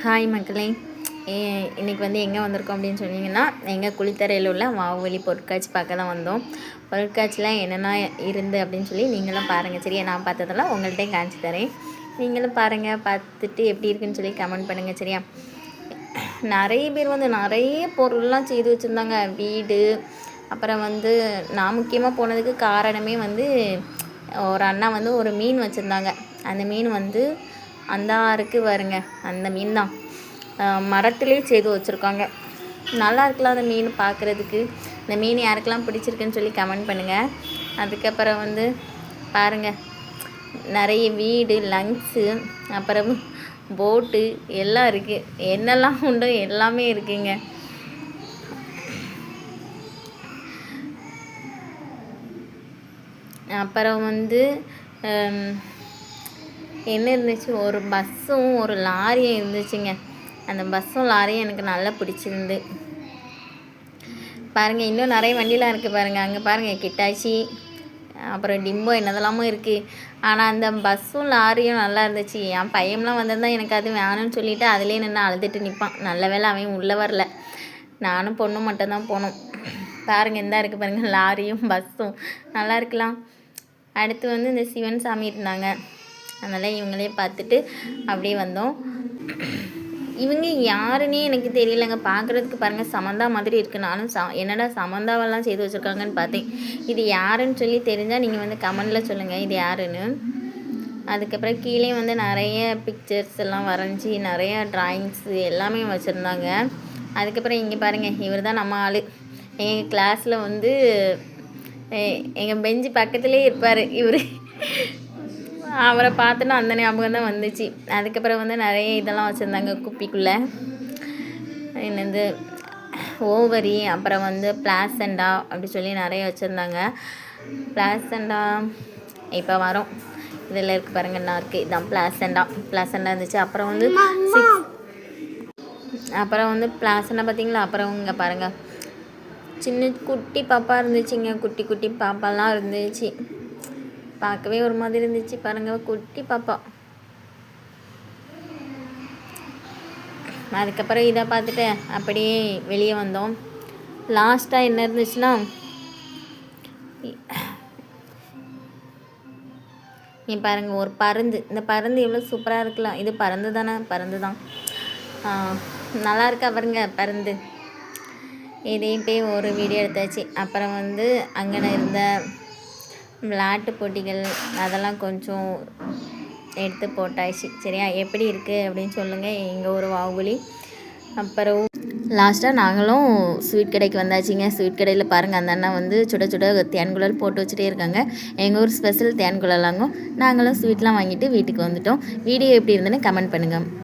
Hi மக்களே. இன்றைக்கி வந்து எங்கே வந்திருக்கோம் அப்படின்னு சொன்னீங்கன்னா, எங்கள் குளித்தரையில் உள்ள வாவுவெளி பொருட்காட்சி பார்க்க தான் வந்தோம். பொருட்காட்சியில் என்னென்ன இருந்து அப்படின்னு சொல்லி நீங்களும் பாருங்கள் சரியா. நான் பார்த்ததெல்லாம் உங்கள்கிட்டையும் காமிச்சு தரேன். நீங்களும் பாருங்கள், பார்த்துட்டு எப்படி இருக்குன்னு சொல்லி கமெண்ட் பண்ணுங்கள் சரியா. நிறைய பேர் வந்து நிறைய பொருள்லாம் செய்து வச்சுருந்தாங்க. வீடு, அப்புறம் வந்து நான் முக்கியமாக போனதுக்கு காரணமே வந்து ஒரு அண்ணா வந்து ஒரு மீன் வச்சுருந்தாங்க. அந்த மீன் வந்து அந்த ஆறுக்கு வருங்க, அந்த மீன் தான் மரத்துலேயே செய்து வச்சுருக்காங்க. நல்லா இருக்கலாம் அந்த மீன் பார்க்குறதுக்கு. இந்த மீன் யாருக்கெல்லாம் பிடிச்சிருக்குன்னு சொல்லி கமெண்ட் பண்ணுங்கள். அதுக்கப்புறம் வந்து பாருங்கள், நிறைய வீடு, லங்ஸு, அப்புறம் போட்டு எல்லாம் இருக்குது. என்னெல்லாம் உண்டோ எல்லாமே இருக்குங்க. அப்புறம் வந்து என்ன இருந்துச்சு, ஒரு பஸ்ஸும் ஒரு லாரியும் இருந்துச்சுங்க. அந்த பஸ்ஸும் லாரியும் எனக்கு நல்லா பிடிச்சிருந்து. பாருங்கள், இன்னும் நிறைய வண்டிலாம் இருக்குது பாருங்கள். அங்கே பாருங்கள், கிட்டாச்சி, அப்புறம் டிம்போ, என்னதெல்லாமும் இருக்குது. ஆனால் அந்த பஸ்ஸும் லாரியும் நல்லா இருந்துச்சு. என் பையன்லாம் வந்திருந்தா எனக்கு அது வேணும்னு சொல்லிவிட்டு அதிலே நின்று அழுதுட்டு நிற்பான். நல்ல வேளை அவன் உள்ளே வரல. நானும் பொண்ணும் மட்டும்தான் போனோம். பாருங்கள், இந்த இருக்குது பாருங்கள், லாரியும் பஸ்ஸும் நல்லா இருக்கலாம். அடுத்து வந்து இந்த சிவன் சாமி இருந்தாங்க. அதனால் இவங்களே பார்த்துட்டு அப்படியே வந்தோம். இவங்க யாருன்னே எனக்கு தெரியலைங்க. பார்க்குறதுக்கு பாருங்கள் சமந்தா மாதிரி இருக்குது. நானும் என்னடா சமந்தாவெல்லாம் செய்து வச்சுருக்காங்கன்னு பார்த்தேன். இது யாருன்னு சொல்லி தெரிஞ்சால் நீங்கள் வந்து கமெண்டில் சொல்லுங்கள் இது யாருன்னு. அதுக்கப்புறம் கீழே வந்து நிறைய பிக்சர்ஸ் எல்லாம் வரைஞ்சி நிறைய ட்ராயிங்ஸு எல்லாமே வச்சுருந்தாங்க. அதுக்கப்புறம் இங்கே பாருங்கள், இவர் தான் நம்ம ஆள். எங்கள் கிளாஸில் வந்து எங்கள் பெஞ்சு பக்கத்துலேயே இருப்பார் இவர். அவரை பார்த்துட்டு அந்த ஞாபகம் தான் வந்துச்சு. அதுக்கப்புறம் வந்து நிறைய இதெல்லாம் வச்சுருந்தாங்க குப்பிக்குள்ளே. என்னது ஓவரி, அப்புறம் வந்து பிளாசண்டா அப்படி சொல்லி நிறைய வச்சுருந்தாங்க. பிளாசண்டா இப்போ வரும், இதில் இருக்குது பாருங்கள், என்ன இருக்குது, இதுதான் பிளாசண்டா இருந்துச்சு. அப்புறம் வந்து அப்புறம் வந்து பிளாசண்டா பார்த்தீங்களா. அப்புறம் இங்கே பாருங்கள், சின்ன குட்டி பாப்பா இருந்துச்சுங்க. குட்டி குட்டி பாப்பாலாம் இருந்துச்சு. பார்க்கவே ஒரு மாதிரி இருந்துச்சு பாருங்கள், குட்டி பாப்பா. அதுக்கப்புறம் இதை பார்த்துட்டு அப்படியே வெளியே வந்தோம். லாஸ்ட்டாக என்ன இருந்துச்சுன்னா, நீ பாருங்கள், ஒரு பருந்து. இந்த பருந்து எவ்வளோ சூப்பராக இருக்கலாம். இது பருந்து தானே, பருந்து தான், நல்லா இருக்கா பாருங்க பருந்து. இதையும் போய் ஒரு வீடியோ எடுத்தாச்சு. அப்புறம் வந்து அங்கே இருந்த விளையாட்டு போட்டிகள் அதெல்லாம் கொஞ்சம் எடுத்து போட்டாச்சு சரியா. எப்படி இருக்குது அப்படின்னு சொல்லுங்கள். எங்கள் ஒரு வாவுவெளி. அப்புறம் லாஸ்ட்டாக நாங்களும் ஸ்வீட் கடைக்கு வந்தாச்சுங்க. ஸ்வீட் கடையில் பாருங்கள், அந்த அண்ணா வந்து சுட சுட தேன்குழல் போட்டு வச்சுட்டே இருக்காங்க. எங்கள் ஊர் ஸ்பெஷல் தேன்குழலாங்க. நாங்களும் ஸ்வீட்லாம் வாங்கிட்டு வீட்டுக்கு வந்துட்டோம். வீடியோ எப்படி இருந்துன்னு கமெண்ட் பண்ணுங்கள்.